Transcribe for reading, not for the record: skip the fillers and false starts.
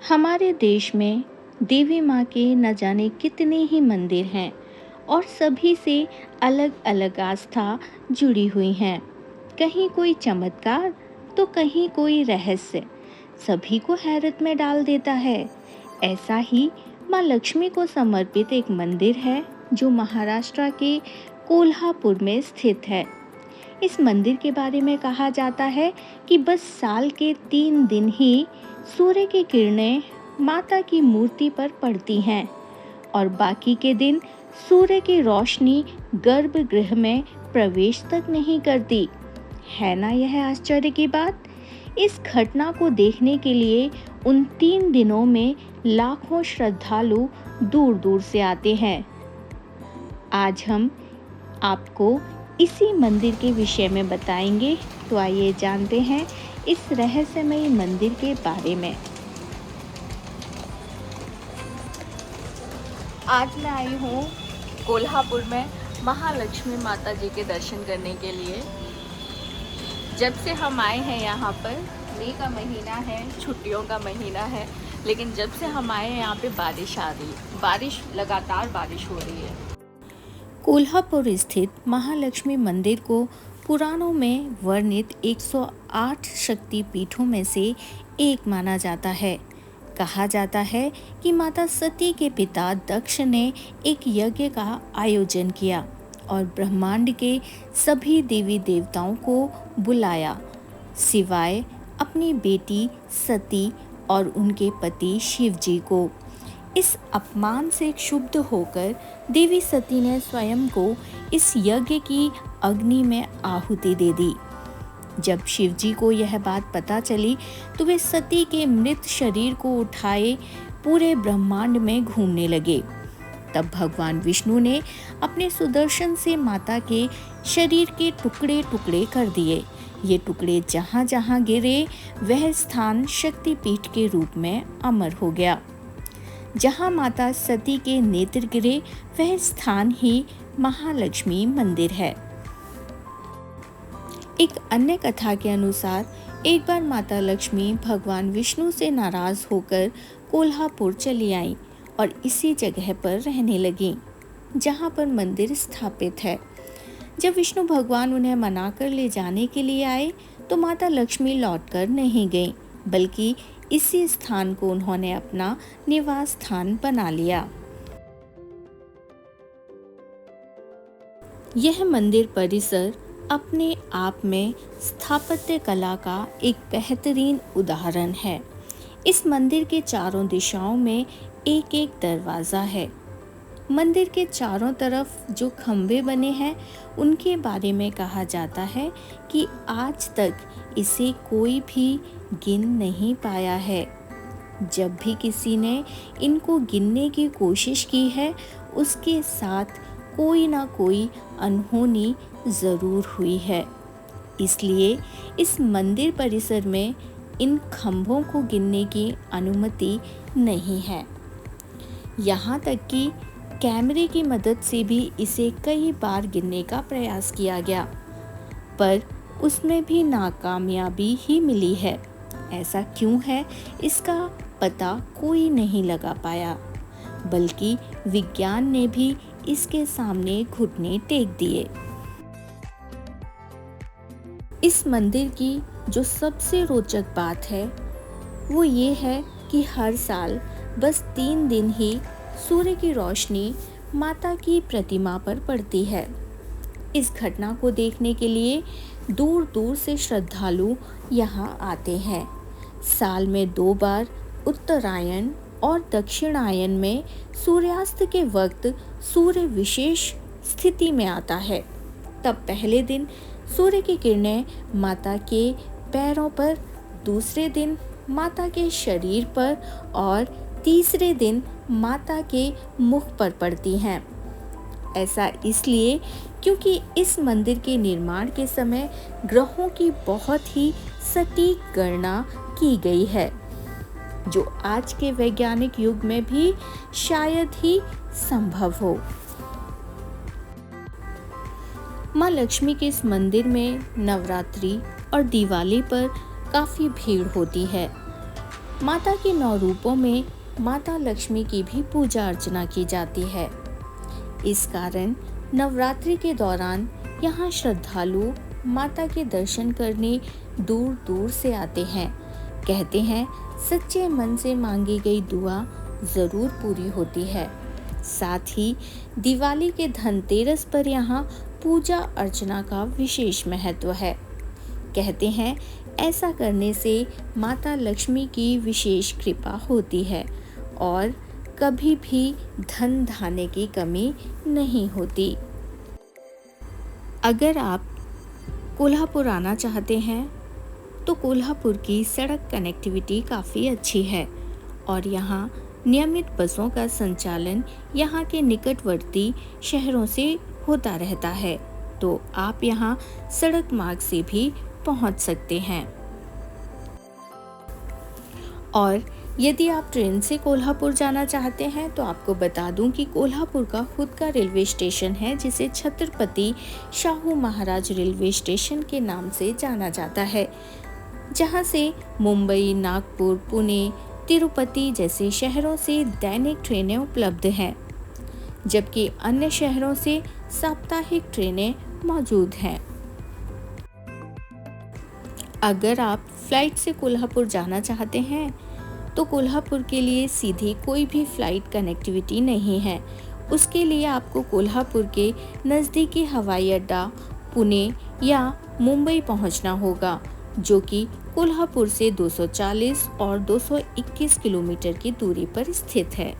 हमारे देश में देवी माँ के न जाने कितने ही मंदिर हैं और सभी से अलग अलग आस्था जुड़ी हुई हैं। कहीं कोई चमत्कार तो कहीं कोई रहस्य सभी को हैरत में डाल देता है। ऐसा ही माँ लक्ष्मी को समर्पित एक मंदिर है जो महाराष्ट्र के कोल्हापुर में स्थित है। इस मंदिर के बारे में कहा जाता है कि बस साल के 3 दिन ही सूर्य की किरणें माता की मूर्ति पर पड़ती हैं और बाकी के दिन सूर्य की रोशनी गर्भगृह में प्रवेश तक नहीं करती। है ना यह आश्चर्य की बात। इस घटना को देखने के लिए उन 3 दिनों में लाखों श्रद्धालु दूर दूर से आते हैं। आज हम आपको इसी मंदिर के विषय में बताएंगे, तो आइए जानते हैं इस रहस्यमयी मंदिर के बारे में। आज मैं आई हूँ कोल्हापुर में महालक्ष्मी माता जी के दर्शन करने के लिए। जब से हम आए हैं यहाँ पर, मई का महीना है, छुट्टियों का महीना है, लेकिन जब से हम आए हैं यहाँ पे बारिश आ रही है, लगातार बारिश हो रही है। कोल्हापुर स्थित महालक्ष्मी मंदिर को पुराणों में वर्णित 108 शक्ति पीठों में से एक माना जाता है। कहा जाता है कि माता सती के पिता दक्ष ने एक यज्ञ का आयोजन किया और ब्रह्मांड के सभी देवी देवताओं को बुलाया, सिवाय अपनी बेटी सती और उनके पति शिव जी को। इस अपमान से क्षुब्ध होकर देवी सती ने स्वयं को इस यज्ञ की अग्नि में आहुति दे दी। जब शिव जी को यह बात पता चली तो वे सती के मृत शरीर को उठाए पूरे ब्रह्मांड में घूमने लगे। तब भगवान विष्णु ने अपने सुदर्शन से माता के शरीर के टुकड़े टुकड़े कर दिए। ये टुकड़े जहाँ जहाँ गिरे वह स्थान शक्तिपीठ के रूप में अमर हो गया। जहाँ माता सती के नेत्र गिरे वह स्थान ही महालक्ष्मी मंदिर है। एक अन्य कथा के अनुसार एक बार माता लक्ष्मी भगवान विष्णु से नाराज होकर कोल्हापुर चली आईं और इसी जगह पर रहने लगीं जहाँ पर मंदिर स्थापित है। जब विष्णु भगवान उन्हें मनाकर ले जाने के लिए आए तो माता लक्ष्मी लौटकर नहीं गईं, बल्कि इसी स्थान को उन्होंने अपना निवास स्थान बना लिया। यह मंदिर परिसर अपने आप में स्थापत्य कला का एक बेहतरीन उदाहरण है। इस मंदिर के चारों दिशाओं में एक एक दरवाज़ा है। मंदिर के चारों तरफ जो खंभे बने हैं उनके बारे में कहा जाता है कि आज तक इसे कोई भी गिन नहीं पाया है। जब भी किसी ने इनको गिनने की कोशिश की है उसके साथ कोई ना कोई अनहोनी ज़रूर हुई है। इसलिए इस मंदिर परिसर में इन खंभों को गिनने की अनुमति नहीं है। यहाँ तक कि कैमरे की मदद से भी इसे कई बार गिनने का प्रयास किया गया, पर उसमें भी नाकामयाबी ही मिली है। ऐसा क्यों है इसका पता कोई नहीं लगा पाया, बल्कि विज्ञान ने भी इसके सामने घुटने टेक दिए। इस मंदिर की जो सबसे रोचक बात है वो ये है कि हर साल बस 3 दिन ही सूर्य की रोशनी माता की प्रतिमा पर पड़ती है। इस घटना को देखने के लिए दूर दूर से श्रद्धालु यहाँ आते हैं। साल में 2 बार उत्तरायण और दक्षिणायन में सूर्यास्त के वक्त सूर्य विशेष स्थिति में आता है। तब पहले दिन सूर्य की किरणें माता के पैरों पर, दूसरे दिन माता के शरीर पर और तीसरे दिन माता के मुख पर पड़ती हैं। ऐसा इसलिए क्योंकि इस मंदिर के निर्माण के समय ग्रहों की बहुत ही सटीक गणना की गई है, जो आज के वैज्ञानिक युग में भी शायद ही संभव हो। माँ लक्ष्मी के इस मंदिर में नवरात्रि और दिवाली पर काफ़ी भीड़ होती है। माता के 9 रूपों में माता लक्ष्मी की भी पूजा अर्चना की जाती है। इस कारण नवरात्रि के दौरान यहाँ श्रद्धालु माता के दर्शन करने दूर दूर से आते हैं। कहते हैं सच्चे मन से मांगी गई दुआ जरूर पूरी होती है। साथ ही दिवाली के धनतेरस पर यहाँ पूजा अर्चना का विशेष महत्व है। कहते हैं ऐसा करने से माता लक्ष्मी की विशेष कृपा होती है और कभी भी धन धान्य की कमी नहीं होती। अगर आप कोल्हापुर आना चाहते हैं तो कोल्हापुर की सड़क कनेक्टिविटी काफ़ी अच्छी है और यहाँ नियमित बसों का संचालन यहाँ के निकटवर्ती शहरों से होता रहता है, तो आप यहाँ सड़क मार्ग से भी पहुँच सकते हैं। और यदि आप ट्रेन से कोल्हापुर जाना चाहते हैं तो आपको बता दूं कि कोल्हापुर का खुद का रेलवे स्टेशन है जिसे छत्रपति शाहू महाराज रेलवे स्टेशन के नाम से जाना जाता है, जहां से मुंबई, नागपुर, पुणे, तिरुपति जैसे शहरों से दैनिक ट्रेनें उपलब्ध हैं, जबकि अन्य शहरों से साप्ताहिक ट्रेनें मौजूद हैं। अगर आप फ्लाइट से कोल्हापुर जाना चाहते हैं तो कोल्हापुर के लिए सीधी कोई भी फ्लाइट कनेक्टिविटी नहीं है। उसके लिए आपको कोल्हापुर के नज़दीकी हवाई अड्डा पुणे या मुंबई पहुंचना होगा, जो कि कोल्हापुर से 240 और 221 किलोमीटर की दूरी पर स्थित है।